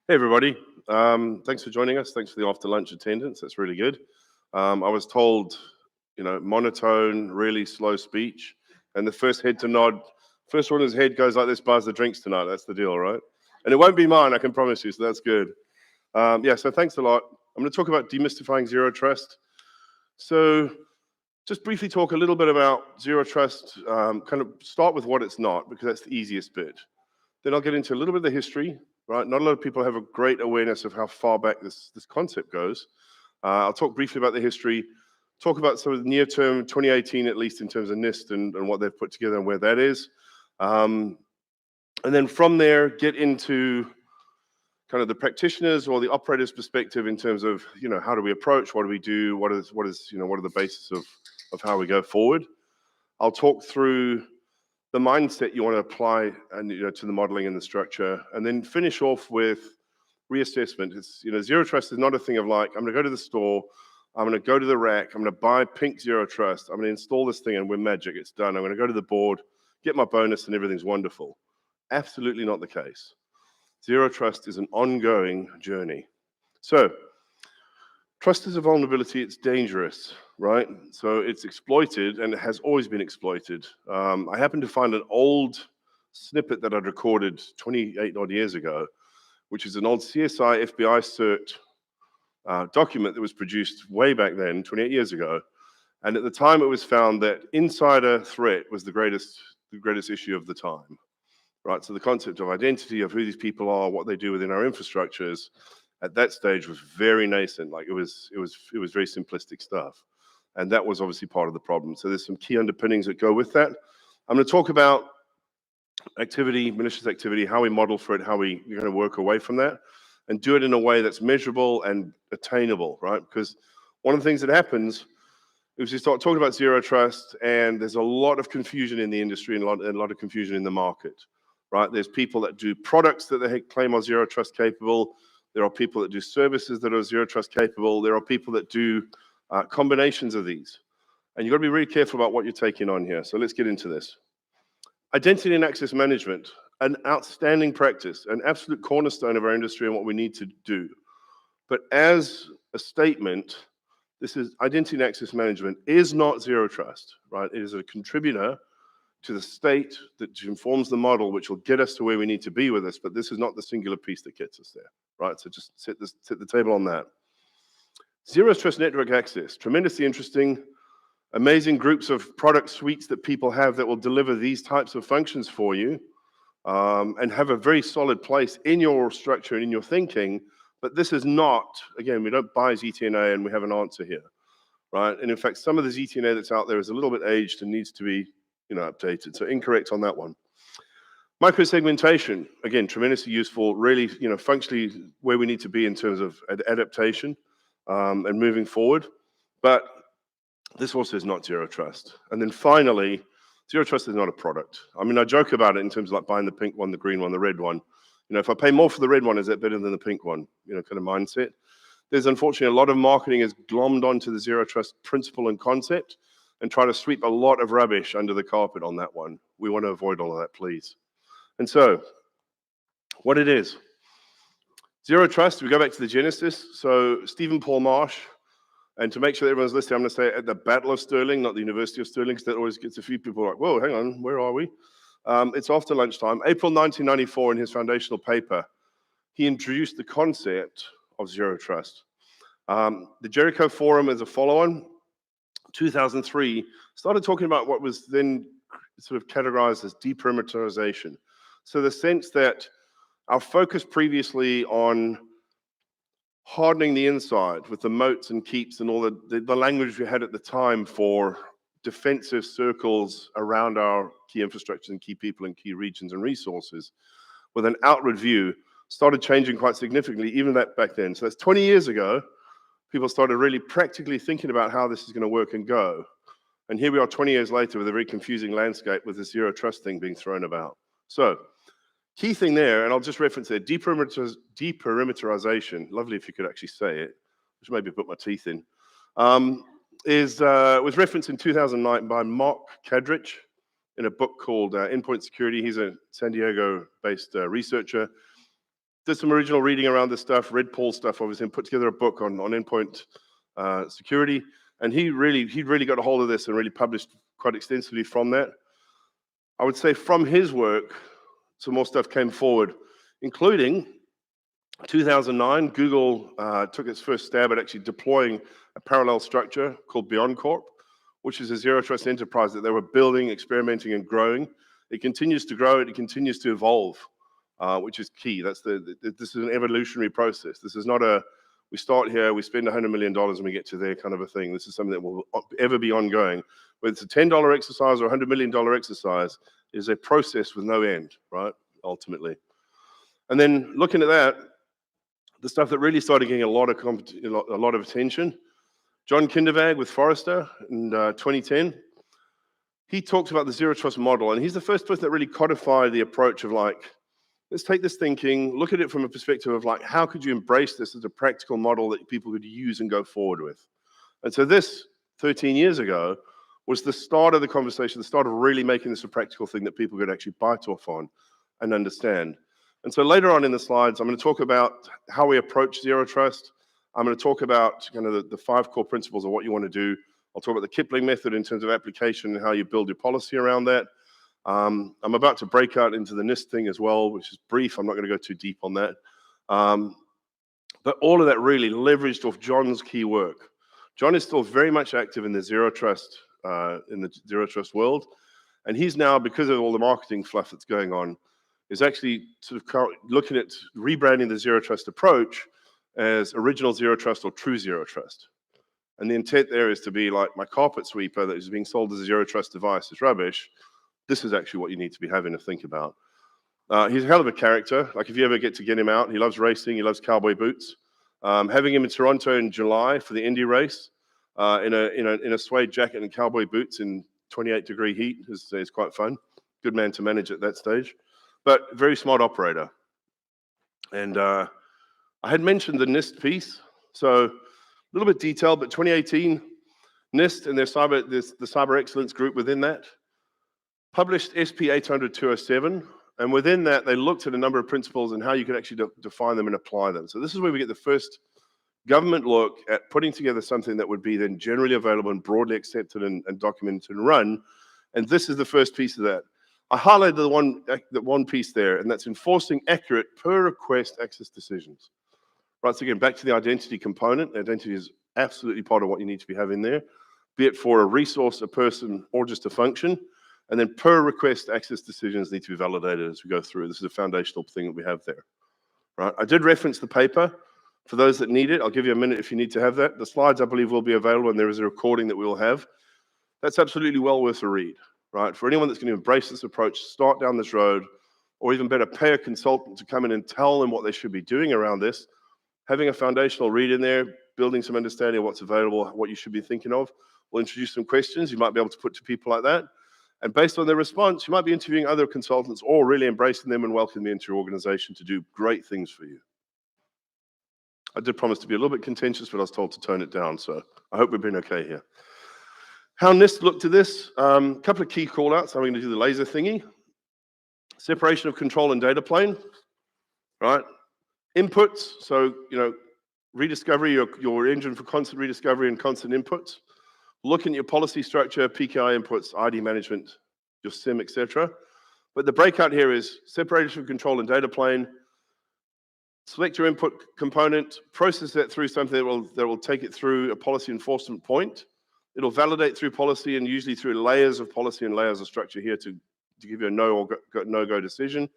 Hey, everybody. Thanks for joining us. Thanks for the after-lunch attendance. That's really good. I was told, monotone, really slow speech. And the first head to nod, first one whose head goes like this buys the drinks tonight. That's the deal, right? And it won't be mine, I can promise you, so that's good. So thanks a lot. I'm going to talk about demystifying zero trust. So just briefly talk a little bit about zero trust, kind of start with what it's not, because that's the easiest bit. Then I'll get into a little bit of the history, right? Not a lot of people have a great awareness of how far back this concept goes. I'll talk briefly about the history, talk about some of the near term, 2018 at least in terms of NIST and what they've put together and where that is. And then from there, get into kind of the practitioners or the operators' perspective in terms of, how do we approach, what do we do, what are the basis of how we go forward. I'll talk through the mindset you want to apply and to the modeling and the structure, and then finish off with reassessment. It's zero trust is not a thing of like, I'm going to go to the store, I'm going to go to the rack, I'm going to buy pink zero trust, I'm going to install this thing and we're magic, it's done. I'm going to go to the board, get my bonus and everything's wonderful. Absolutely not the case. Zero trust is an ongoing journey. So trust is a vulnerability, it's dangerous, right? So it's exploited and it has always been exploited. I happened to find an old snippet that I'd recorded 28 odd years ago, which is an old CSI FBI cert document that was produced way back then, 28 years ago. And at the time it was found that insider threat was the greatest issue of the time, right? So the concept of identity, of who these people are, what they do within our infrastructures, at that stage was very nascent. Like it was very simplistic stuff. And that was obviously part of the problem. So there's some key underpinnings that go with that. I'm going to talk about activity, malicious activity, how we model for it, how we're going to work away from that, and do it in a way that's measurable and attainable, right? Because one of the things that happens is you start talking about zero trust, and there's a lot of confusion in the industry and a lot of confusion in the market, right? There's people that do products that they claim are zero trust capable. There are people that do services that are zero trust capable. There are people that do combinations of these. And you've got to be really careful about what you're taking on here. So let's get into this. Identity and access management, an outstanding practice, an absolute cornerstone of our industry and what we need to do. But as a statement, this is identity and access management is not zero trust, right? It is a contributor to the state that informs the model, which will get us to where we need to be with this, but this is not the singular piece that gets us there, right? So just set the table on that. Zero trust network access, tremendously interesting, amazing groups of product suites that people have that will deliver these types of functions for you and have a very solid place in your structure and in your thinking, but this is not, again, we don't buy ZTNA and we have an answer here, right? And in fact, some of the ZTNA that's out there is a little bit aged and needs to be updated. So incorrect on that one. Microsegmentation, again, tremendously useful, really, functionally where we need to be in terms of adaptation and moving forward. But this also is not zero trust. And then finally, zero trust is not a product. I mean, I joke about it in terms of like buying the pink one, the green one, the red one. If I pay more for the red one, is that better than the pink one? Kind of mindset. There's unfortunately a lot of marketing is glommed onto the zero trust principle and concept and try to sweep a lot of rubbish under the carpet on that one. We want to avoid all of that, please. And so, what it is. Zero trust, we go back to the genesis. So, Stephen Paul Marsh, and to make sure that everyone's listening, I'm going to say at the Battle of Stirling, not the University of Stirling, because that always gets a few people like, whoa, hang on, where are we? It's after lunchtime. April 1994, in his foundational paper, he introduced the concept of zero trust. The Jericho Forum as a follow-on, 2003, started talking about what was then sort of categorized as deperimeterization. So the sense that our focus previously on hardening the inside with the moats and keeps and all the language we had at the time for defensive circles around our key infrastructures and key people and key regions and resources with an outward view started changing quite significantly, even that back then. So that's 20 years ago. People started really practically thinking about how this is going to work and go. And here we are 20 years later with a very confusing landscape with this zero trust thing being thrown about. So key thing there, and I'll just reference it, deperimeterization, lovely if you could actually say it, which maybe put my teeth in, was referenced in 2009 by Mark Kadrich in a book called Endpoint Security. He's a San Diego-based researcher. did some original reading around this stuff, read Paul's stuff, obviously, and put together a book on endpoint security. And he really got a hold of this and really published quite extensively from that. I would say from his work, some more stuff came forward, including 2009, Google took its first stab at actually deploying a parallel structure called BeyondCorp, which is a zero trust enterprise that they were building, experimenting, and growing. It continues to grow, it continues to evolve, which is key. This is an evolutionary process. This is not we start here, we spend $100 million and we get to there kind of a thing. This is something that will ever be ongoing. Whether it's a $10 exercise or a $100 million exercise, it is a process with no end, right, ultimately. And then looking at that, the stuff that really started getting a lot of attention, John Kindervag with Forrester in 2010, he talks about the zero trust model, and he's the first person that really codified the approach of like, let's take this thinking, look at it from a perspective of like, how could you embrace this as a practical model that people could use and go forward with? And so this, 13 years ago, was the start of the conversation, the start of really making this a practical thing that people could actually bite off on and understand. And so later on in the slides, I'm going to talk about how we approach zero trust. I'm going to talk about kind of the 5 core principles of what you want to do. I'll talk about the Kipling method in terms of application and how you build your policy around that. I'm about to break out into the NIST thing as well, which is brief. I'm not going to go too deep on that. But all of that really leveraged off John's key work. John is still very much active in the zero trust world, and he's now, because of all the marketing fluff that's going on, is actually sort of looking at rebranding the zero trust approach as original zero trust or true zero trust. And the intent there is to be like, my carpet sweeper that is being sold as a zero trust device is rubbish. This is actually what you need to be having to think about. He's a hell of a character. Like if you ever get him out, he loves racing, he loves cowboy boots. Having him in Toronto in July for the Indy race, in a suede jacket and cowboy boots in 28-degree heat is quite fun. Good man to manage at that stage, but very smart operator. And I had mentioned the NIST piece, so a little bit detailed, but 2018, NIST and the cyber excellence group within that published SP 800-207, and within that, they looked at a number of principles and how you could actually define them and apply them. So this is where we get the first government look at putting together something that would be then generally available and broadly accepted and documented and run. And this is the first piece of that. I highlighted the one piece there, and that's enforcing accurate per request access decisions. Right, so again, back to the identity component. Identity is absolutely part of what you need to be having there, be it for a resource, a person, or just a function. And then per request access decisions need to be validated as we go through. This is a foundational thing that we have there. Right, I did reference the paper. For those that need it, I'll give you a minute if you need to have that. The slides, I believe, will be available, and there is a recording that we will have. That's absolutely well worth a read. Right, for anyone that's going to embrace this approach, start down this road, or even better, pay a consultant to come in and tell them what they should be doing around this. Having a foundational read in there, building some understanding of what's available, what you should be thinking of. We'll introduce some questions you might be able to put to people like that. And based on their response, you might be interviewing other consultants or really embracing them and welcoming them into your organization to do great things for you. I did promise to be a little bit contentious, but I was told to tone it down, so I hope we've been okay here. How NIST looked at this, a couple of key call-outs. I'm going to do the laser thingy. Separation of control and data plane, right? Inputs, so, rediscovery, your engine for constant rediscovery and constant inputs. Looking at your policy structure, PKI inputs, ID management, your SIM, etc. But the breakout here is separation of control and data plane. Select your input component, process that through something that will take it through a policy enforcement point. It'll validate through policy and usually through layers of policy and layers of structure here to give you a no or no-go decision.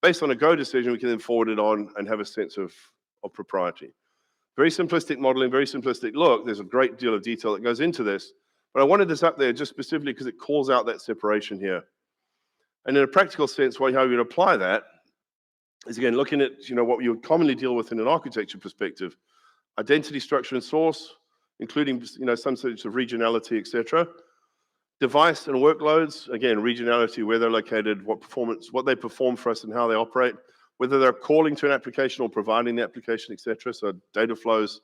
Based on a go decision, we can then forward it on and have a sense of propriety. Very simplistic modeling, very simplistic look. There's a great deal of detail that goes into this, but I wanted this up there just specifically because it calls out that separation here. And in a practical sense, how you would apply that is, again, looking at what you would commonly deal with in an architecture perspective: identity, structure, and source, including some sorts of regionality, etc. Device and workloads, again, regionality, where they're located, what they perform for us, and how they operate. Whether they're calling to an application or providing the application, etc. So data flows,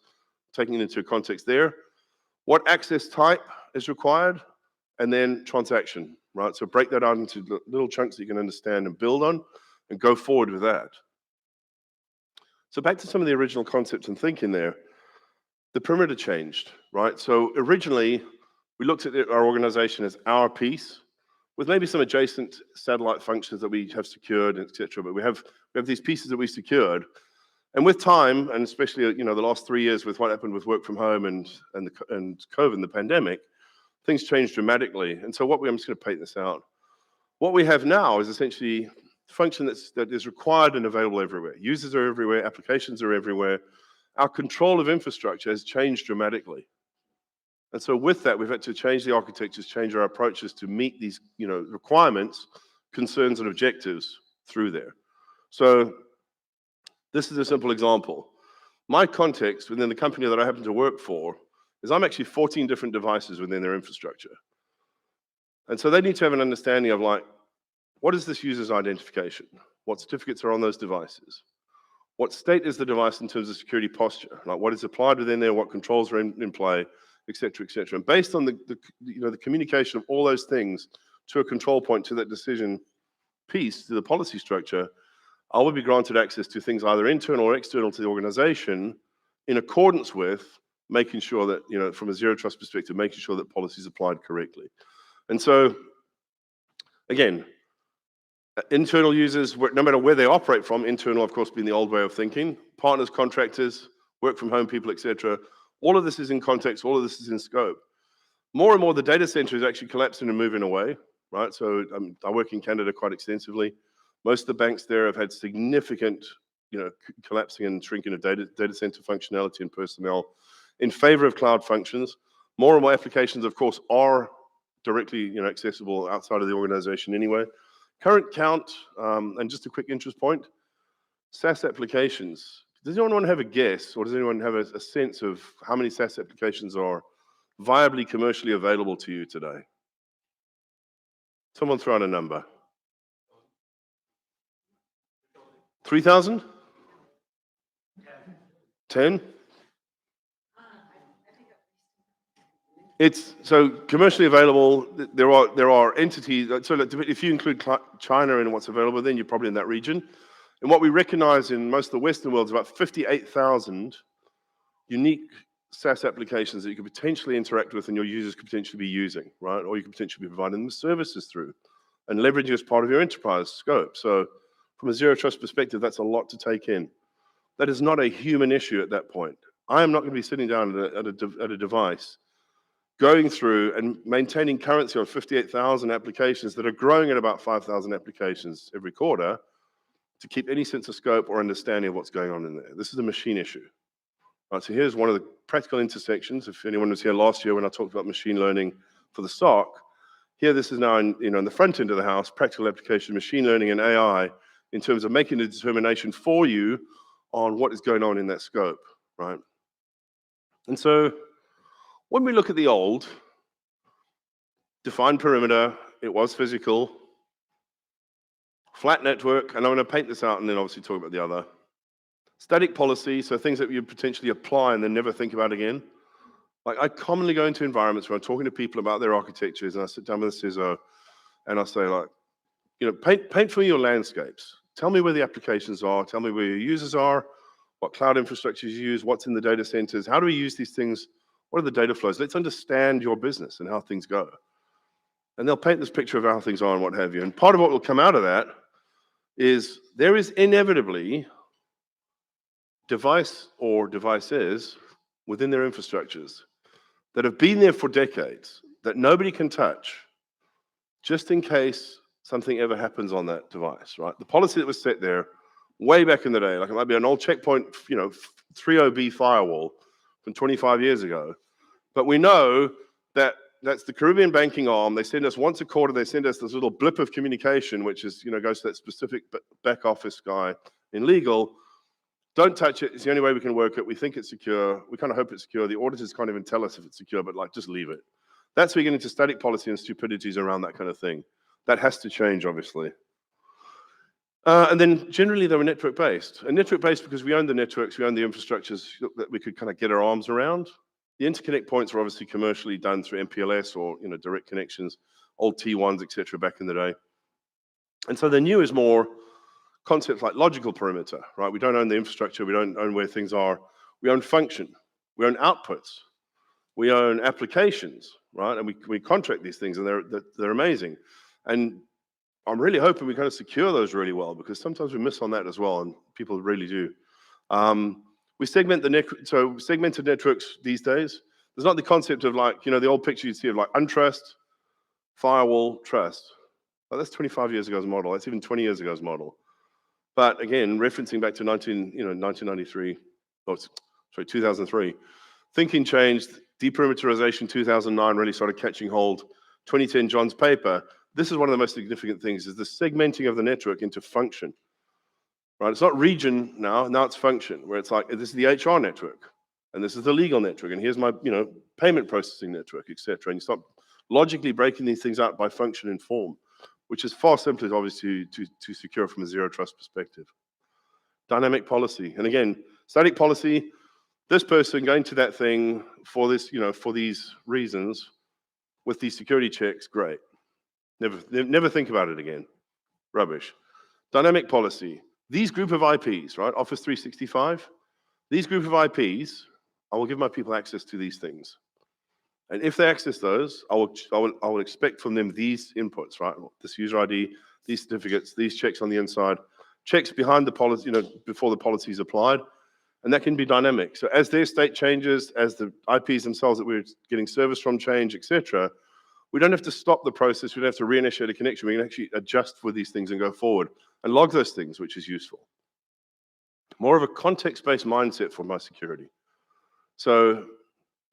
taking it into context there. What access type is required, and then transaction, right? So break that out into little chunks that you can understand and build on, and go forward with that. So back to some of the original concepts and thinking there, the perimeter changed, right? So originally, we looked at our organization as our piece, with maybe some adjacent satellite functions that we have secured, et cetera. But we have these pieces that we secured. And with time, and especially the last 3 years with what happened with work from home and COVID, the pandemic, things changed dramatically. And so I'm just going to paint this out. What we have now is essentially a function that is required and available everywhere. Users are everywhere, applications are everywhere. Our control of infrastructure has changed dramatically. And so with that, we've had to change the architectures, change our approaches to meet these requirements, concerns, and objectives through there. So this is a simple example. My context within the company that I happen to work for is I'm actually 14 different devices within their infrastructure. And so they need to have an understanding of what is this user's identification? What certificates are on those devices? What state is the device in terms of security posture? Like what is applied within there, what controls are in play, et cetera, et cetera. And based on the communication of all those things to a control point, to that decision piece, to the policy structure, I will be granted access to things either internal or external to the organization in accordance with making sure that, from a zero trust perspective, making sure that policy is applied correctly. And so, again, internal users, no matter where they operate from, internal, of course, being the old way of thinking, partners, contractors, work from home people, et cetera, all of this is in context, all of this is in scope. More and more, the data center is actually collapsing and moving away, right? So I work in Canada quite extensively. Most of the banks there have had significant, collapsing and shrinking of data center functionality and personnel in favor of cloud functions. More and more applications, of course, are directly, accessible outside of the organization anyway. Current count, and just a quick interest point, SaaS applications. Does anyone want to have a guess, or does anyone have a sense of how many SaaS applications are viably commercially available to you today? Someone throw out a number. 3,000? 10? It's so commercially available. There are entities. So if you include China in what's available, then you're probably in that region. And what we recognize in most of the Western world is about 58,000 unique SaaS applications that you could potentially interact with and your users could potentially be using, right? Or you could potentially be providing them services through and leveraging as part of your enterprise scope. So from a zero trust perspective, that's a lot to take in. That is not a human issue at that point. I am not going to be sitting down at a device going through and maintaining currency on 58,000 applications that are growing at about 5,000 applications every quarter to keep any sense of scope or understanding of what's going on in there. This is a machine issue. Right, so here's one of the practical intersections. If anyone was here last year when I talked about machine learning for the SOC, here this is now in the front end of the house, practical application, machine learning and AI in terms of making a determination for you on what is going on in that scope, right? And so when we look at the old, defined perimeter, it was physical, flat network, and I'm going to paint this out and then obviously talk about the other. Static policy, so things that you potentially apply and then never think about again. Like I commonly go into environments where I'm talking to people about their architectures and I sit down with a CISO and I say paint for me your landscapes. Tell me where the applications are, tell me where your users are, what cloud infrastructure you use, what's in the data centers, how do we use these things, what are the data flows? Let's understand your business and how things go. And they'll paint this picture of how things are and what have you. And part of what will come out of that is there is inevitably device or devices within their infrastructures that have been there for decades that nobody can touch just in case something ever happens on that device, right? The policy that was set there way back in the day, like it might be an old checkpoint, 30B firewall from 25 years ago. But we know that that's the Caribbean banking arm. They send us once a quarter, they send us this little blip of communication, which is, goes to that specific back office guy in legal. Don't touch it. It's the only way we can work it. We think it's secure. We kind of hope it's secure. The auditors can't even tell us if it's secure, but just leave it. That's where you get into static policy and stupidities around that kind of thing. That has to change, obviously. And then generally they were network-based. And network-based because we own the networks, we own the infrastructures that we could kind of get our arms around. The interconnect points were obviously commercially done through MPLS or direct connections, old T1s, et cetera, back in the day. And so the new is more concepts like logical perimeter, right? We don't own the infrastructure, we don't own where things are. We own function, we own outputs, we own applications, right? And we contract these things, and they're amazing. And I'm really hoping we kind of secure those really well, because sometimes we miss on that as well, and people really do. We segment so segmented networks these days. There's not the concept of like, the old picture you'd see of like untrust, firewall, trust. Well, that's 25 years ago's model. That's even 20 years ago's model. But again, referencing back to 1993, 2003, thinking changed. Deperimeterization 2009 really started catching hold. 2010, John's paper. This is one of the most significant things, is the segmenting of the network into function. Right? It's not region now it's function, where it's like, this is the HR network, and this is the legal network, and here's my payment processing network, etc. And you start logically breaking these things out by function and form, which is far simpler, obviously, to secure from a zero trust perspective. Dynamic policy, and again, static policy, this person going to that thing for this, for these reasons, with these security checks, great. Never think about it again. Rubbish. Dynamic policy. These group of IPs, right? Office 365. These group of IPs, I will give my people access to these things. And if they access those, I will expect from them these inputs, right? This user ID, these certificates, these checks on the inside, checks behind the policy, before the policy is applied. And that can be dynamic. So as their state changes, as the IPs themselves that we're getting service from change, etc., we don't have to stop the process. We don't have to reinitiate a connection. We can actually adjust for these things and go forward and log those things, which is useful. More of a context-based mindset for my security. So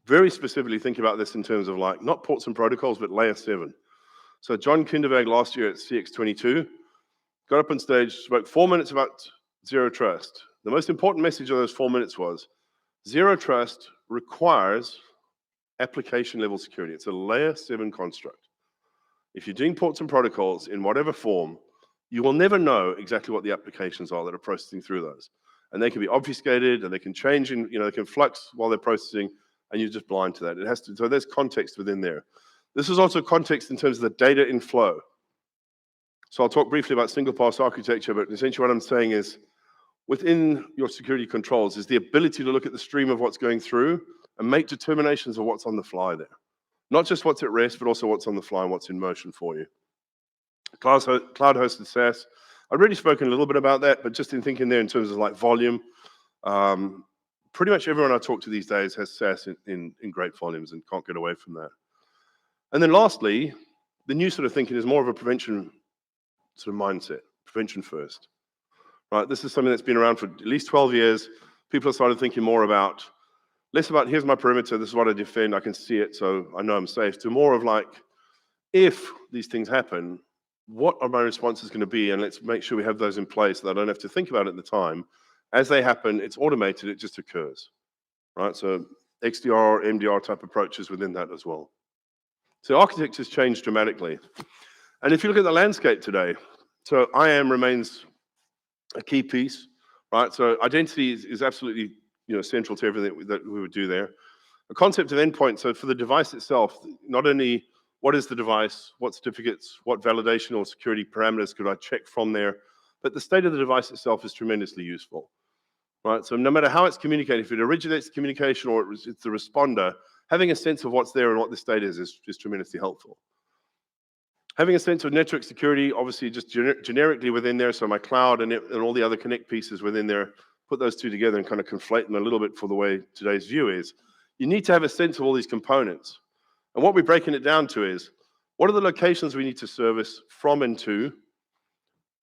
very specifically think about this in terms of like, not ports and protocols, but layer 7. So John Kinderberg last year at CX22 got up on stage, spoke 4 minutes about zero trust. The most important message of those 4 minutes was, zero trust requires application level security. It's a layer 7 construct. If you're doing ports and protocols in whatever form, you will never know exactly what the applications are that are processing through those. And they can be obfuscated, and they can change, they can flux while they're processing, and you're just blind to that. So there's context within there. This is also context in terms of the data in flow. So I'll talk briefly about single pass architecture, but essentially what I'm saying is, within your security controls is the ability to look at the stream of what's going through and make determinations of what's on the fly there. Not just what's at rest, but also what's on the fly and what's in motion for you. Cloud-hosted SaaS. I've already spoken a little bit about that, but just in thinking there in terms of like volume, pretty much everyone I talk to these days has SaaS in great volumes and can't get away from that. And then lastly, the new sort of thinking is more of a prevention sort of mindset, prevention first. Right, this is something that's been around for at least 12 years. People have started thinking more about, less about, here's my perimeter, this is what I defend, I can see it, so I know I'm safe, to more of like, if these things happen, what are my responses going to be? And let's make sure we have those in place so that I don't have to think about it at the time. As they happen, it's automated, it just occurs. Right, so XDR, MDR type approaches within that as well. So architecture's changed dramatically. And if you look at the landscape today, so IAM remains a key piece, right? So identity is absolutely central to everything that we would do there. The concept of endpoint, so for the device itself, not only what is the device, what certificates, what validation or security parameters could I check from there, but the state of the device itself is tremendously useful, right? So no matter how it's communicated, if it originates communication or it's the responder, having a sense of what's there and what the state is tremendously helpful. Having a sense of network security, obviously just generically within there, so my cloud and all the other connect pieces within there, put those two together and kind of conflate them a little bit for the way today's view is. You need to have a sense of all these components. And what we're breaking it down to is, what are the locations we need to service from and to?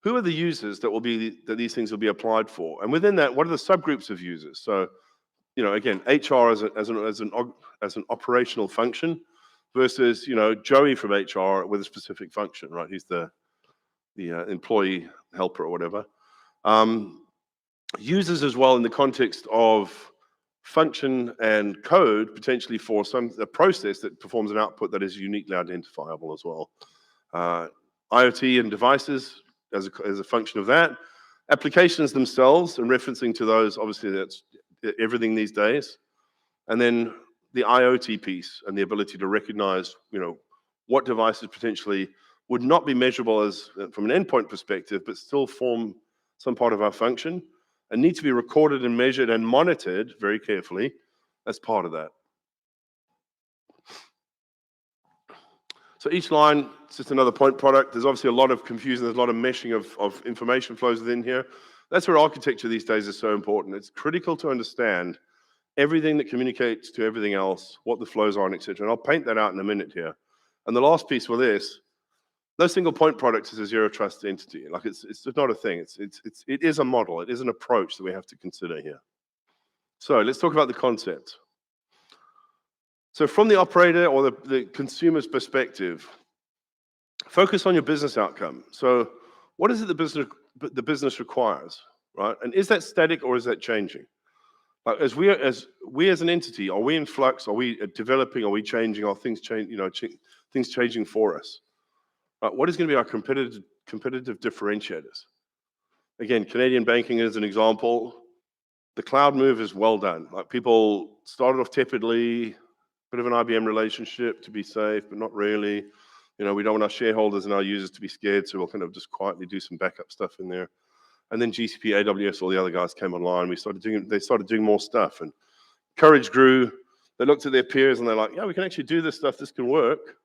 Who are the users that these things will be applied for? And within that, what are the subgroups of users? So, again, HR as an operational function, versus Joey from HR with a specific function, right? He's the employee helper or whatever. Users as well in the context of function and code potentially for a process that performs an output that is uniquely identifiable as well. IoT and devices as a function of that. Applications themselves and referencing to those, obviously that's everything these days. And then the IoT piece and the ability to recognize, what devices potentially would not be measurable as from an endpoint perspective, but still form some part of our function, and need to be recorded and measured and monitored very carefully as part of that. So each line is just another point product. There's obviously a lot of confusion. There's a lot of meshing of information flows within here. That's where architecture these days is so important. It's critical to understand everything that communicates to everything else, what the flows are, and etc. And I'll paint that out in a minute here. And the last piece with this, no single point product is a zero trust entity. Like it's just not a thing. It is a model. It is an approach that we have to consider here. So let's talk about the concept. So from the operator or the consumer's perspective, focus on your business outcome. So what is it the business requires, right? And is that static or is that changing? Like as we as an entity, are we in flux? Are we developing? Are we changing? Are things change? Things changing for us? Right? What is going to be our competitive differentiators? Again, Canadian banking is an example. The cloud move is well done. Like people started off tepidly, bit of an IBM relationship to be safe, but not really. We don't want our shareholders and our users to be scared, so we'll kind of just quietly do some backup stuff in there. And then GCP, AWS, all the other guys came online. They started doing more stuff, and courage grew. They looked at their peers and they're like, yeah, we can actually do this stuff. This can work.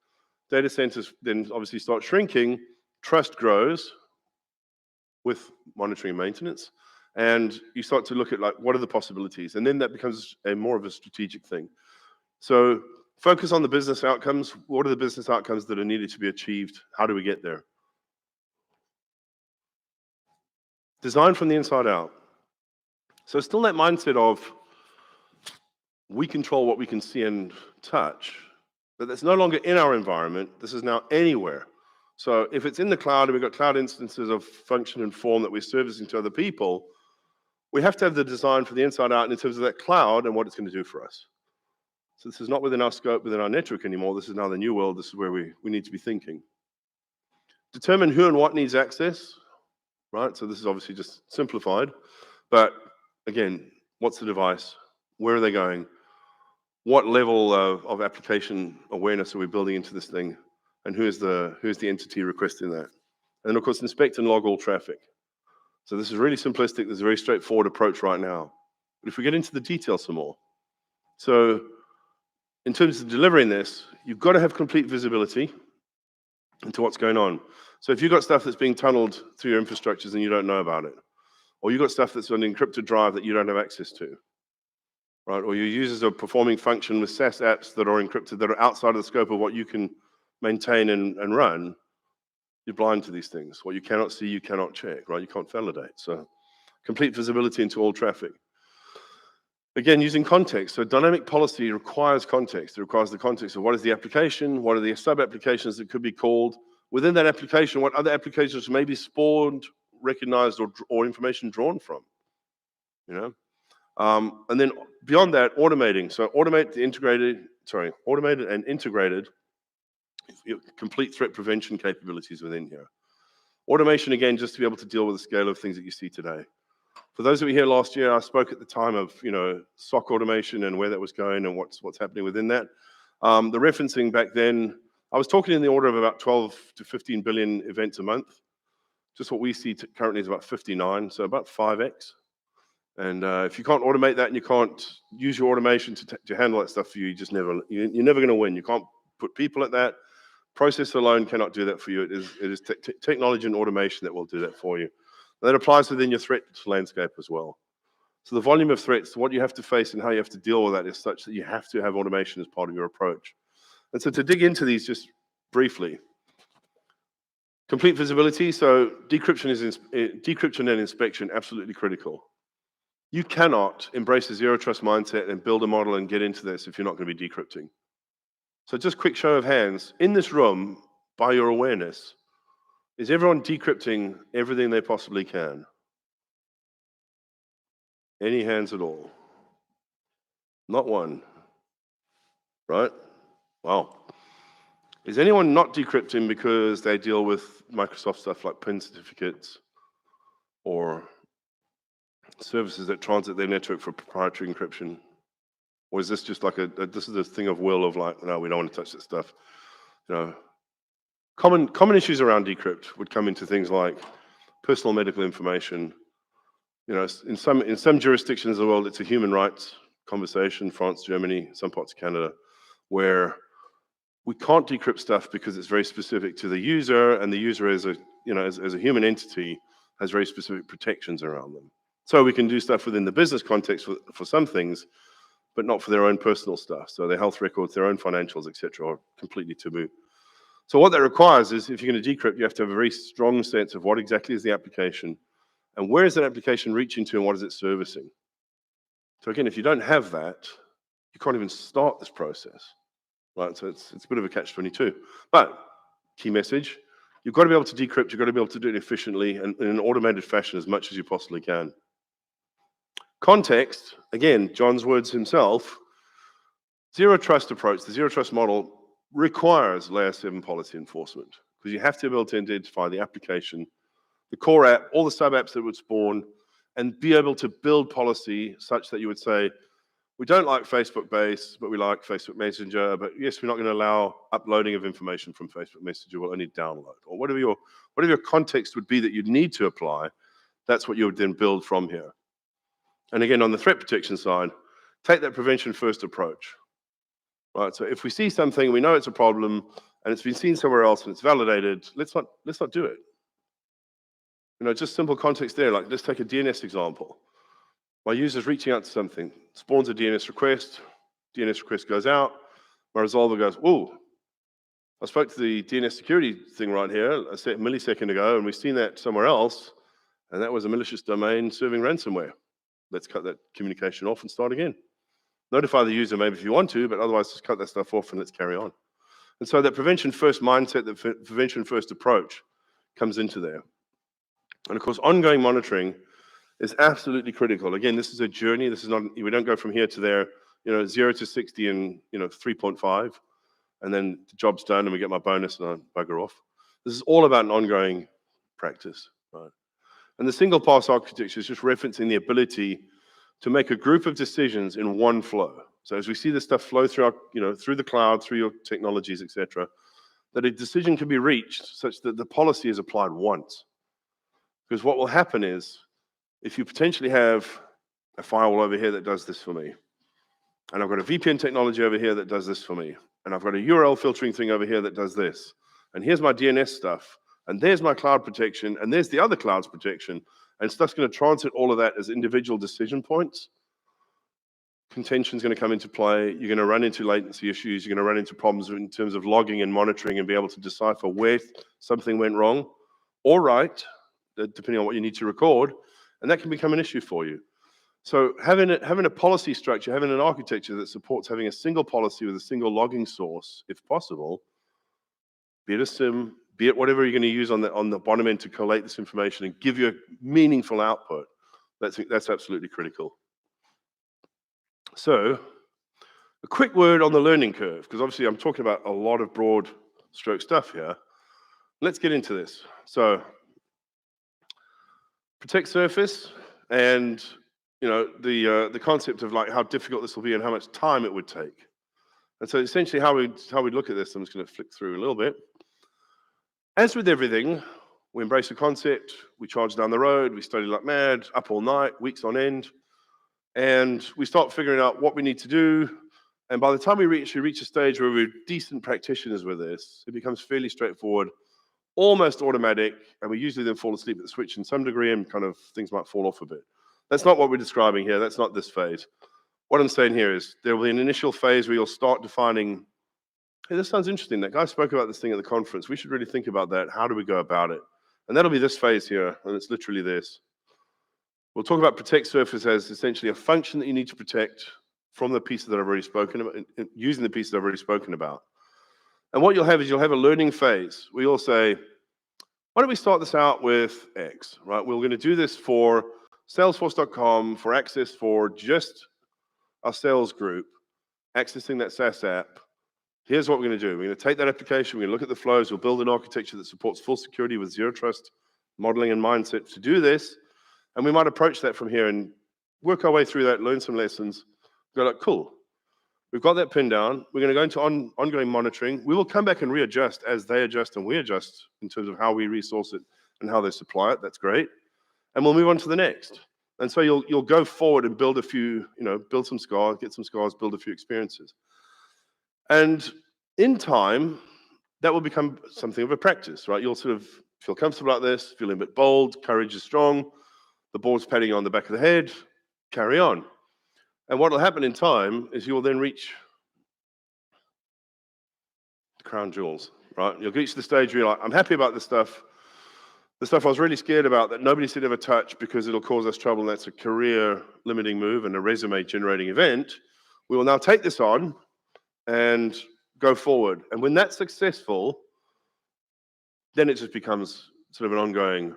Data centers then obviously start shrinking. Trust grows with monitoring and maintenance. And you start to look at like, what are the possibilities? And then that becomes more of a strategic thing. So focus on the business outcomes. What are the business outcomes that are needed to be achieved? How do we get there? Design from the inside out. So still that mindset of we control what we can see and touch, but that's no longer in our environment. This is now anywhere. So if it's in the cloud and we've got cloud instances of function and form that we're servicing to other people, we have to have the design from the inside out in terms of that cloud and what it's going to do for us. So this is not within our scope, within our network anymore. This is now the new world. This is where we need to be thinking. Determine who and what needs access, right? So this is obviously just simplified. But again, what's the device? Where are they going? What level of application awareness are we building into this thing? And who's the entity requesting that? And then, of course, inspect and log all traffic. So this is really simplistic. There's a very straightforward approach right now. But if we get into the details some more. So in terms of delivering this, you've got to have complete visibility into what's going on. So if you've got stuff that's being tunneled through your infrastructures and you don't know about it, or you've got stuff that's on an encrypted drive that you don't have access to, right? Or your users are performing function with SaaS apps that are encrypted, that are outside of the scope of what you can maintain and run, you're blind to these things. What you cannot see, you cannot check, right? You can't validate. So complete visibility into all traffic. Again, using context. So dynamic policy requires context. It requires the context of what is the application, what are the sub-applications that could be called. Within that application, what other applications may be spawned, recognized, or information drawn from, And then beyond that, automating. So automated and integrated complete threat prevention capabilities within here. Automation, again, just to be able to deal with the scale of things that you see today. For those that were here last year, I spoke at the time of SOC automation and where that was going and what's happening within that. The referencing back then, I was talking in the order of about 12 to 15 billion events a month. Just what we see currently is about 59, so about 5x. And if you can't automate that and you can't use your automation to handle that stuff for you, you're never going to win. You can't put people at that. Process alone cannot do that for you. It is technology and automation that will do that for you. And that applies within your threat landscape as well. So the volume of threats, what you have to face and how you have to deal with that is such that you have to have automation as part of your approach. And so to dig into these just briefly, complete visibility. So decryption and inspection, absolutely critical. You cannot embrace a zero trust mindset and build a model and get into this if you're not going to be decrypting. So just quick show of hands. In this room, by your awareness, is everyone decrypting everything they possibly can? Any hands at all? Not one. Right? Wow. Is anyone not decrypting because they deal with Microsoft stuff like PIN certificates or services that transit their network for proprietary encryption? Or is this just like this is a thing of will of like, no, we don't want to touch this stuff? Common issues around decrypt would come into things like personal medical information, You know, in some jurisdictions of the world, it's a human rights conversation, France, Germany, some parts of Canada, where we can't decrypt stuff because it's very specific to the user, and the user as a, you know, as a human entity has very specific protections around them. So we can do stuff within the business context for some things, but not for their own personal stuff. So their health records, their own financials, etc., are completely taboo. So what that requires is, if you're going to decrypt, you have to have a very strong sense of what exactly is the application, and where is that application reaching to, and what is it servicing. So again, if you don't have that, you can't even start this process, right? So it's a bit of a catch-22. But key message, you've got to be able to decrypt, you've got to be able to do it efficiently and in an automated fashion as much as you possibly can. Context, again, John's words himself, zero trust approach, the zero trust model requires layer 7 policy enforcement, because you have to be able to identify the application, the core app, all the sub apps that would spawn, and be able to build policy such that you would say, we don't like Facebook base, but we like Facebook Messenger, but yes, we're not going to allow uploading of information from Facebook Messenger, we'll only download, or whatever your context would be that you'd need to apply, that's what you would then build from here. And again, on the threat protection side, take that prevention first approach. Right, so if we see something, we know it's a problem, and it's been seen somewhere else and it's validated, let's not do it. You know, just simple context there, like let's take a DNS example. My user's reaching out to something, spawns a DNS request goes out, my resolver goes, oh, I spoke to the DNS security thing right here a millisecond ago, and we've seen that somewhere else, and that was a malicious domain serving ransomware. Let's cut that communication off and start again. Notify the user maybe if you want to, but otherwise just cut that stuff off and let's carry on. And so that prevention first mindset, that prevention first approach comes into there. And of course, ongoing monitoring is absolutely critical. Again, this is a journey. This is not, we don't go from here to there, you know, 0 to 60 in, you know, 3.5, and then the job's done and we get my bonus and I bugger off. This is all about an ongoing practice, right? And the single pass architecture is just referencing the ability to make a group of decisions in one flow. So as we see this stuff flow through our, you know, through the cloud, through your technologies, etc., that a decision can be reached such that the policy is applied once. Because what will happen is, if you potentially have a firewall over here that does this for me, and I've got a VPN technology over here that does this for me, and I've got a URL filtering thing over here that does this, and here's my DNS stuff, and there's my cloud protection, and there's the other cloud's protection, and stuff's going to transit all of that as individual decision points. Contention's going to come into play. You're going to run into latency issues. You're going to run into problems in terms of logging and monitoring and be able to decipher where something went wrong or right, depending on what you need to record, and that can become an issue for you. So having a policy structure, having an architecture that supports having a single policy with a single logging source, if possible, be it a SIM, be it whatever you're going to use on the bottom end to collate this information and give you a meaningful output, that's absolutely critical. So a quick word on the learning curve, because obviously I'm talking about a lot of broad stroke stuff here. Let's get into this. So protect surface, and you know, the concept of like how difficult this will be and how much time it would take. And so essentially how we look at this, I'm just going to flick through a little bit. As with everything, we embrace a concept, we charge down the road, we study like mad, up all night, weeks on end, and we start figuring out what we need to do. And by the time we reach a stage where we're decent practitioners with this, it becomes fairly straightforward, almost automatic, and we usually then fall asleep at the switch in some degree and kind of things might fall off a bit. That's not what we're describing here. That's not this phase. What I'm saying here is there will be an initial phase where you'll start defining, hey, this sounds interesting. That guy spoke about this thing at the conference. We should really think about that. How do we go about it? And that'll be this phase here, and it's literally this. We'll talk about protect surface as essentially a function that you need to protect from the pieces that I've already spoken about, using the pieces I've already spoken about. And what you'll have is you'll have a learning phase. We all say, why don't we start this out with X, right? We're going to do this for Salesforce.com for access for just our sales group, accessing that SaaS app. Here's what we're going to do. We're going to take that application, we're going to look at the flows, we'll build an architecture that supports full security with zero trust modeling and mindset to do this. And we might approach that from here and work our way through that, learn some lessons, go like, cool. We've got that pinned down. We're going to go into ongoing monitoring. We will come back and readjust as they adjust and we adjust in terms of how we resource it and how they supply it. That's great. And we'll move on to the next. And so you'll go forward and build a few, build some scars, get some scars, build a few experiences. And in time, that will become something of a practice, right? You'll sort of feel comfortable like this, feeling a bit bold, courage is strong, the board's patting you on the back of the head, carry on. And what will happen in time is you will then reach the crown jewels, right? You'll reach the stage where you're like, I'm happy about this stuff. The stuff I was really scared about that nobody should ever touch because it'll cause us trouble, and that's a career limiting move and a resume generating event. We will now take this on and go forward. And when that's successful, then it just becomes sort of an ongoing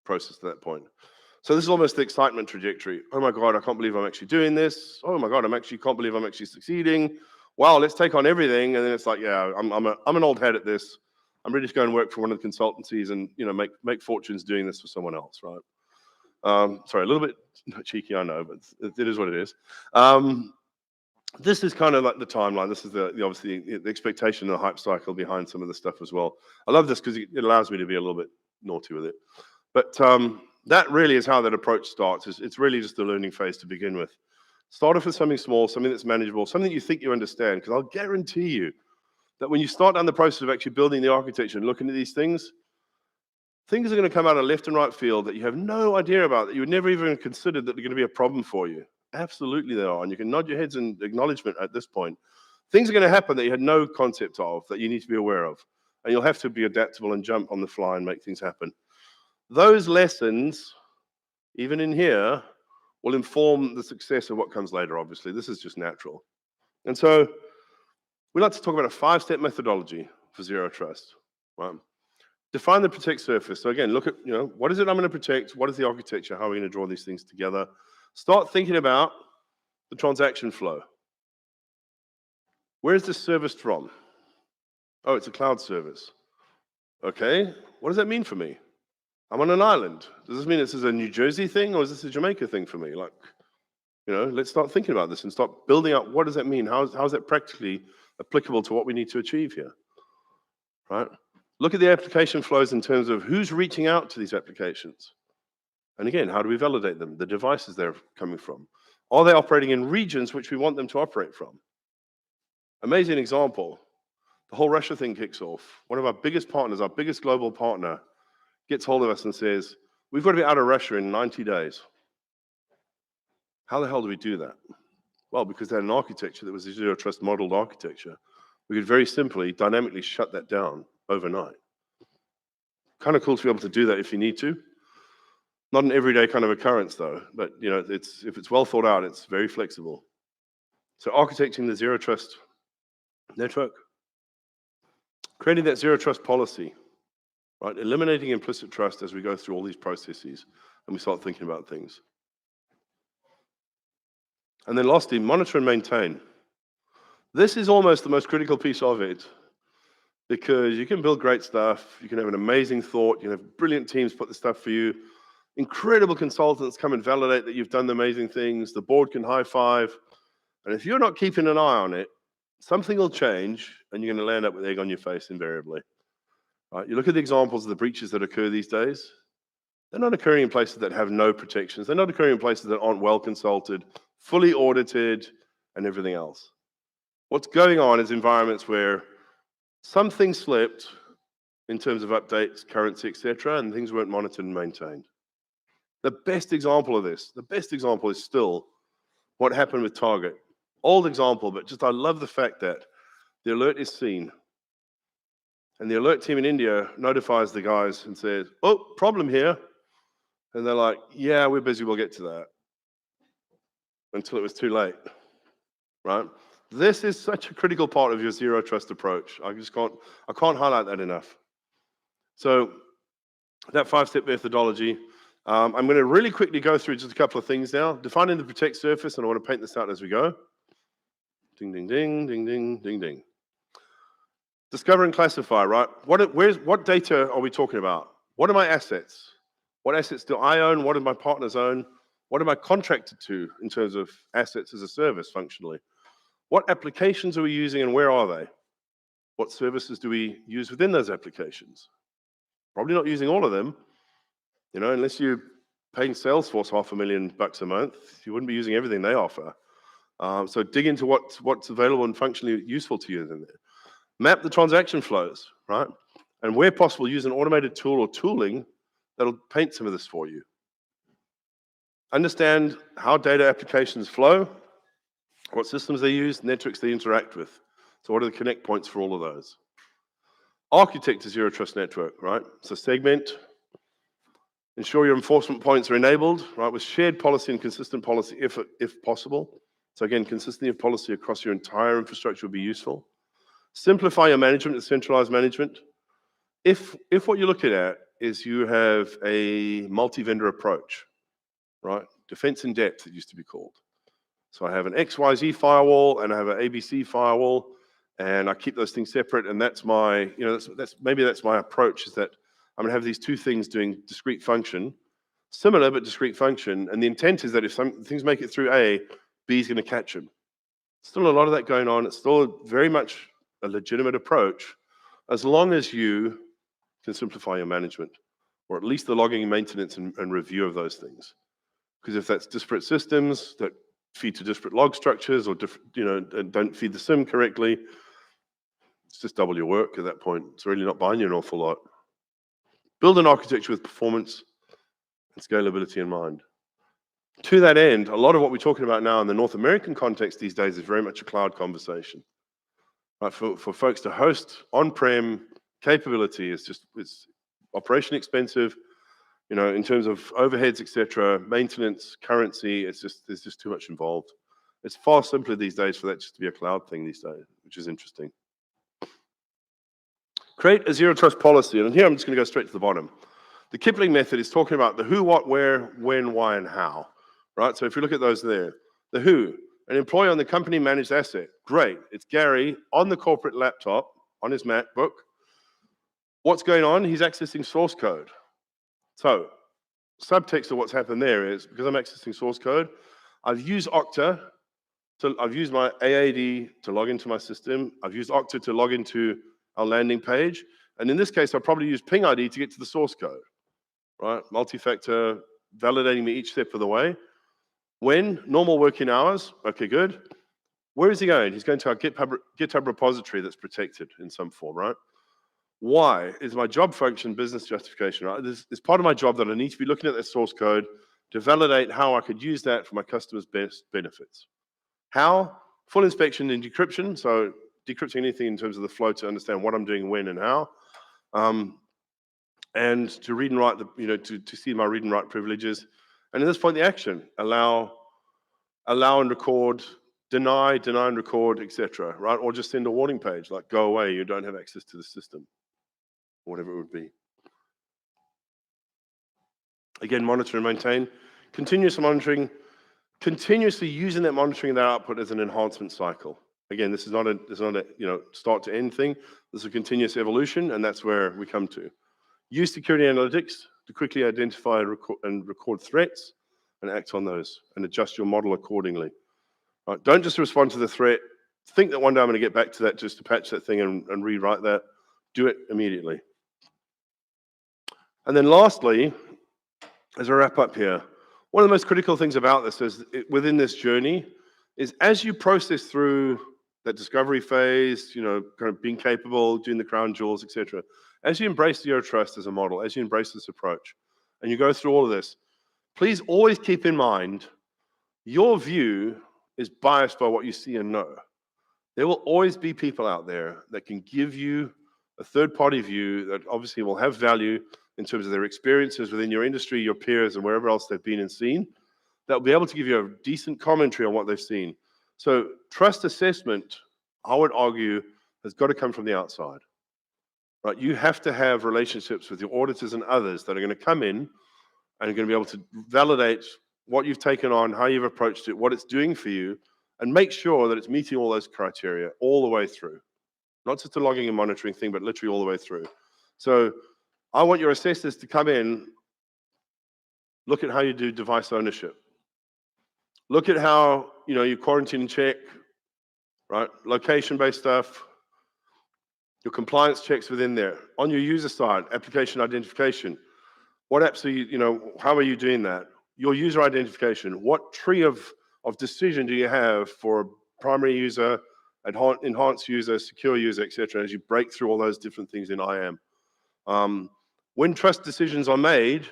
process at that point. So this is almost the excitement trajectory. Oh my God, I can't believe I'm actually doing this. Oh my God, can't believe I'm actually succeeding. Wow, let's take on everything. And then it's like, yeah, I'm an old hat at this. I'm ready to go and work for one of the consultancies and make fortunes doing this for someone else, right? Sorry, a little bit cheeky, I know, but it is what it is. This is kind of like the timeline. This is obviously the expectation and the hype cycle behind some of the stuff as well. I love this because it allows me to be a little bit naughty with it. But that really is how that approach starts. It's really just the learning phase to begin with. Start off with something small, something that's manageable, something you think you understand, because I'll guarantee you that when you start down the process of actually building the architecture and looking at these things are going to come out of left and right field that you have no idea about, that you would never even consider that they're going to be a problem for you. Absolutely they are, and you can nod your heads in acknowledgement at this point. Things are going to happen that you had no concept of, that you need to be aware of, and you'll have to be adaptable and jump on the fly and make things happen. Those lessons, even in here, will inform the success of what comes later, obviously. This is just natural. And so we like to talk about a 5-step methodology for zero trust. Right? Define the protect surface. So again, look at, what is it I'm going to protect? What is the architecture? How are we going to draw these things together? Start thinking about the transaction flow. Where is this serviced from? Oh, it's a cloud service. Okay, what does that mean for me? I'm on an island. Does this mean this is a New Jersey thing, or is this a Jamaica thing for me? Let's start thinking about this and start building up. What does that mean? How is that practically applicable to what we need to achieve here? Right? Look at the application flows in terms of who's reaching out to these applications. And again, how do we validate them? The devices they're coming from. Are they operating in regions which we want them to operate from? Amazing example. The whole Russia thing kicks off. One of our biggest partners, our biggest global partner, gets hold of us and says, we've got to be out of Russia in 90 days. How the hell do we do that? Well, because they had an architecture that was a zero trust modeled architecture. We could very simply, dynamically shut that down overnight. Kind of cool to be able to do that if you need to. Not an everyday kind of occurrence though, but if it's well thought out, it's very flexible. So architecting the zero trust network, creating that zero trust policy, right? Eliminating implicit trust as we go through all these processes and we start thinking about things. And then lastly, monitor and maintain. This is almost the most critical piece of it, because you can build great stuff, you can have an amazing thought, you can have brilliant teams put the stuff for you, incredible consultants come and validate that you've done the amazing things, the board can high five, and if you're not keeping an eye on it, something will change and you're going to land up with egg on your face invariably. Right? You look at the examples of the breaches that occur these days, they're not occurring in places that have no protections. They're not occurring in places that aren't well consulted, fully audited, and everything else. What's going on is environments where something slipped in terms of updates, currency, etc., and things weren't monitored and maintained. The best example of this, is still what happened with Target. Old example, but just I love the fact that the alert is seen. And the alert team in India notifies the guys and says, oh, problem here. And they're like, yeah, we're busy, we'll get to that. Until it was too late, right? This is such a critical part of your zero trust approach. I can't highlight that enough. So that 5-step methodology, I'm going to really quickly go through just a couple of things now. Defining the protect surface, and I want to paint this out as we go. Ding, ding, ding, ding, ding, ding, ding. Discover and classify, right? What data are we talking about? What are my assets? What assets do I own? What do my partners own? What am I contracted to in terms of assets as a service functionally? What applications are we using and where are they? What services do we use within those applications? Probably not using all of them, unless you paying Salesforce $500,000 a month, you wouldn't be using everything they offer. So dig into what's available and functionally useful to you in there. Map the transaction flows, right? And where possible, use an automated tool or tooling that'll paint some of this for you. Understand how data applications flow, what systems they use, networks they interact with. So what are the connect points for all of those? Architect a zero trust network, right? So segment, ensure your enforcement points are enabled, right, with shared policy and consistent policy if possible. So again, consistency of policy across your entire infrastructure would be useful. Simplify your management and centralized management. If what you're looking at is you have a multi-vendor approach, right? Defense in depth, it used to be called. So I have an XYZ firewall and I have an ABC firewall, and I keep those things separate. And that's my, maybe that's my approach, is that I'm gonna have these two things doing discrete function, similar but discrete function. And the intent is that if some things make it through A, B is gonna catch them. Still a lot of that going on. It's still very much a legitimate approach, as long as you can simplify your management, or at least the logging, maintenance, and review of those things. Because if that's disparate systems that feed to disparate log structures, or and don't feed the SIM correctly, it's just double your work at that point. It's really not buying you an awful lot. Build an architecture with performance and scalability in mind. To that end, a lot of what we're talking about now in the North American context these days is very much a cloud conversation. Right? For folks to host on-prem capability it's operation expensive, in terms of overheads, etc., maintenance, currency, there's just too much involved. It's far simpler these days for that just to be a cloud thing these days, which is interesting. Create a zero trust policy, and here I'm just going to go straight to the bottom. The Kipling method is talking about the who, what, where, when, why, and how, right? So if you look at those there, the who, an employee on the company managed asset, great. It's Garry on the corporate laptop, on his MacBook. What's going on? He's accessing source code. So subtext of what's happened there is, because I'm accessing source code, I've used Okta, I've used my AAD to log into my system. I've used Okta to log into our landing page. And in this case, I'll probably use ping ID to get to the source code, right? Multi-factor, validating me each step of the way. When? Normal working hours. Okay, good. Where is he going? He's going to our GitHub repository that's protected in some form, right? Why? Is my job function business justification, right? It's part of my job that I need to be looking at that source code to validate how I could use that for my customers' best benefits. How? Full inspection and decryption. So decrypting anything in terms of the flow to understand what I'm doing, when, and how. And to read and write, to see my read and write privileges. And at this point, the action, allow and record, deny and record, etc. Right? Or just send a warning page like, go away, you don't have access to the system, whatever it would be. Again, monitor and maintain. Continuous monitoring, continuously using that monitoring and that output as an enhancement cycle. Again, this is not a start to end thing. This is a continuous evolution, and that's where we come to. Use security analytics to quickly identify and record threats and act on those and adjust your model accordingly. Right? Don't just respond to the threat. Think that one day I'm going to get back to that just to patch that thing and rewrite that. Do it immediately. And then lastly, as I wrap up here, one of the most critical things about this is within this journey is as you process through that discovery phase, kind of being capable, doing the crown jewels, etc. As you embrace zero trust as a model, as you embrace this approach, and you go through all of this, please always keep in mind your view is biased by what you see and know. There will always be people out there that can give you a third-party view that obviously will have value in terms of their experiences within your industry, your peers, and wherever else they've been and seen, that will be able to give you a decent commentary on what they've seen. So trust assessment, I would argue, has got to come from the outside. Right? You have to have relationships with your auditors and others that are going to come in and are going to be able to validate what you've taken on, how you've approached it, what it's doing for you, and make sure that it's meeting all those criteria all the way through. Not just a logging and monitoring thing, but literally all the way through. So I want your assessors to come in, look at how you do device ownership. Look at how you quarantine and check, right? Location-based stuff, your compliance checks within there. On your user side, application identification. What apps are you, how are you doing that? Your user identification. What tree of decision do you have for primary user, enhanced user, secure user, etc. as you break through all those different things in IAM? When trust decisions are made,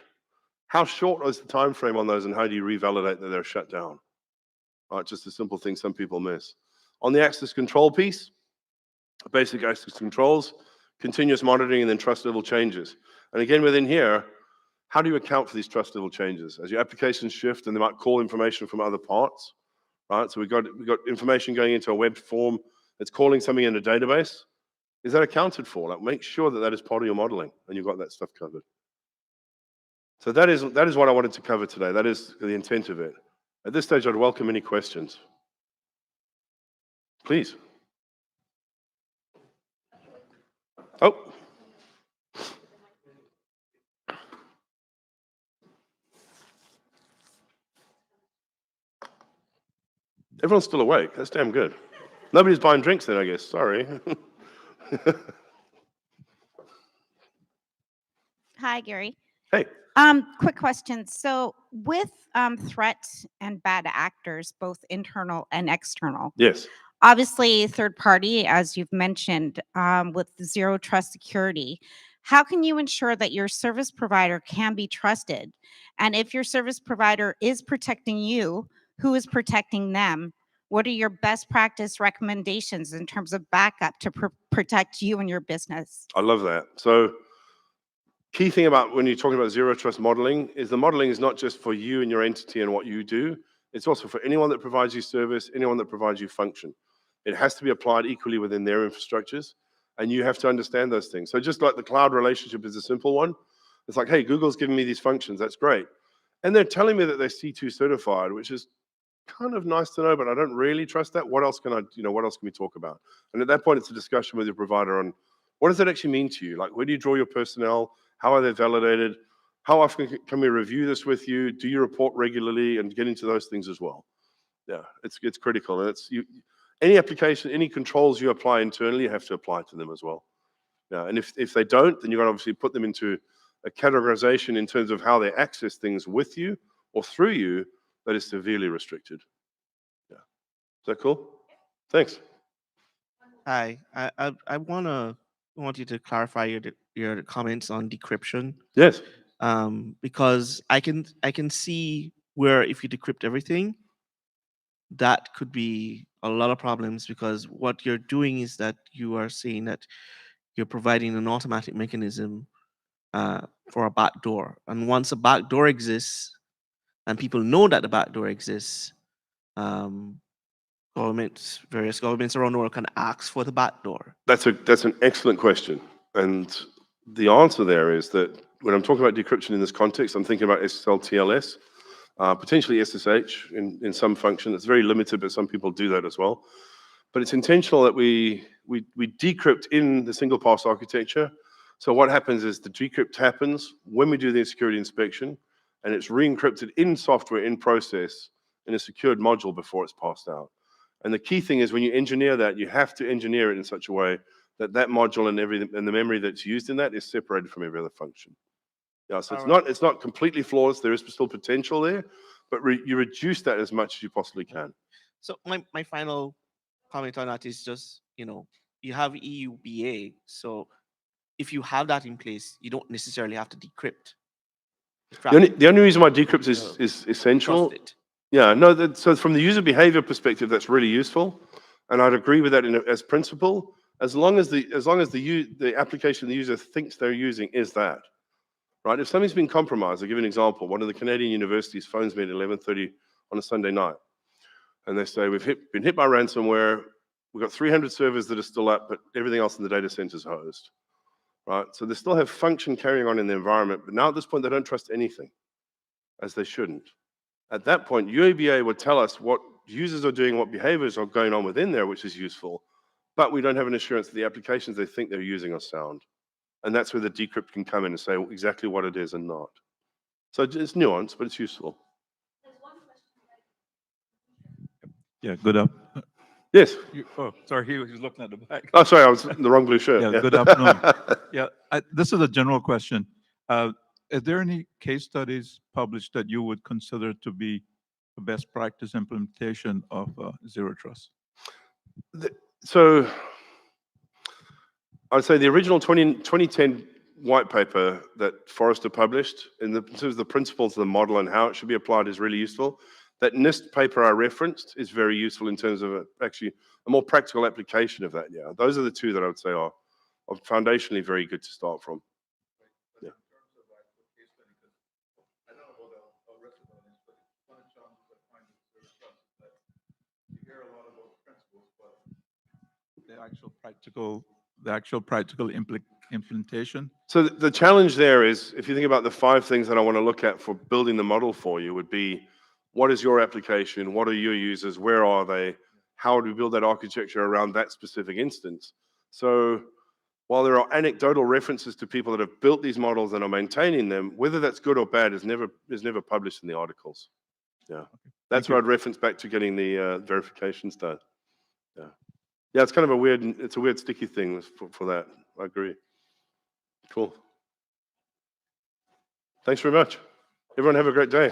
how short is the time frame on those, and how do you revalidate that they're shut down? Just a simple thing some people miss. On the access control piece, basic access controls, continuous monitoring, and then trust level changes. And again, within here, how do you account for these trust level changes? As your applications shift and they might call information from other parts, right? So we've got information going into a web form that's calling something in a database. Is that accounted for? Like, make sure that that is part of your modeling and you've got that stuff covered. So that is what I wanted to cover today. That is the intent of it. At this stage, I'd welcome any questions. Please. Oh. Everyone's still awake. That's damn good. Nobody's buying drinks then, I guess. Sorry. Hi, Garry. Hey. Quick question. So with threats and bad actors, both internal and external. Yes. Obviously, third party, as you've mentioned, with zero trust security, how can you ensure that your service provider can be trusted? And if your service provider is protecting you, who is protecting them? What are your best practice recommendations in terms of backup to protect you and your business? I love that. So key thing about when you're talking about zero trust modeling is the modeling is not just for you and your entity and what you do. It's also for anyone that provides you service, anyone that provides you function. It has to be applied equally within their infrastructures, and you have to understand those things. So just like the cloud relationship is a simple one, it's like, hey, Google's giving me these functions, that's great. And they're telling me that they're C2 certified, which is kind of nice to know, but I don't really trust that. What else can what else can we talk about? And at that point, it's a discussion with your provider on what does that actually mean to you? Like, where do you draw your personnel? How are they validated? How often can we review this with you? Do you report regularly? And get into those things as well. Yeah, it's critical. And any application, any controls you apply internally, you have to apply to them as well. Yeah, and if they don't, then you've got to obviously put them into a categorization in terms of how they access things with you or through you that is severely restricted. Yeah. Is that cool? Thanks. Hi, I want you to clarify your comments on decryption. Yes. Because I can see where if you decrypt everything, that could be a lot of problems, because what you're doing is that you are saying that you're providing an automatic mechanism for a backdoor. And once a backdoor exists and people know that the backdoor exists, various governments around the world can ask for the backdoor. That's an excellent question. And the answer there is that when I'm talking about decryption in this context, I'm thinking about SSL TLS, potentially SSH in some function. It's very limited, but some people do that as well. But it's intentional that we decrypt in the single pass architecture. So what happens is the decrypt happens when we do the security inspection, and it's re-encrypted in software, in process, in a secured module before it's passed out. And the key thing is when you engineer that, you have to engineer it in such a way that that module and everything and the memory that's used in that is separated from every other function. Yeah, so it's not completely flawless. There is still potential there, but you reduce that as much as you possibly can. So my final comment on that is just, you have EUBA. So if you have that in place, you don't necessarily have to decrypt. The only reason why decrypt is essential. Yeah, no. So from the user behavior perspective, that's really useful, and I'd agree with that as principle. As long as the application the user thinks they're using is that, right? If something's been compromised, I'll give you an example. One of the Canadian universities phones me at 11:30 on a Sunday night, and they say we've been hit by ransomware. We've got 300 servers that are still up, but everything else in the data center is hosed, right? So they still have function carrying on in the environment, but now at this point they don't trust anything, as they shouldn't. At that point, UABA would tell us what users are doing, what behaviors are going on within there, which is useful, but we don't have an assurance that the applications they think they're using are sound. And that's where the decrypt can come in and say exactly what it is and not. So it's nuanced, but it's useful. Yeah, good up. Yes. Sorry, he was looking at the back. Oh, sorry, I was in the wrong blue shirt. Yeah, good afternoon. Yeah, this is a general question. Are there any case studies published that you would consider to be a best practice implementation of zero trust? So I'd say the original 2010 white paper that Forrester published in terms of the principles of the model and how it should be applied is really useful. That NIST paper I referenced is very useful in terms of actually a more practical application of that. Yeah, those are the two that I would say are foundationally very good to start from. Yeah. The actual practical implementation. So the challenge there is, if you think about the 5 things that I want to look at for building the model for you, would be, what is your application? What are your users? Where are they? How do we build that architecture around that specific instance? So while there are anecdotal references to people that have built these models and are maintaining them, whether that's good or bad is never published in the articles. Yeah, that's where I'd reference back to getting the verifications done. Yeah, yeah, it's kind of a weird sticky thing for that. I agree. Cool. Thanks very much. Everyone have a great day.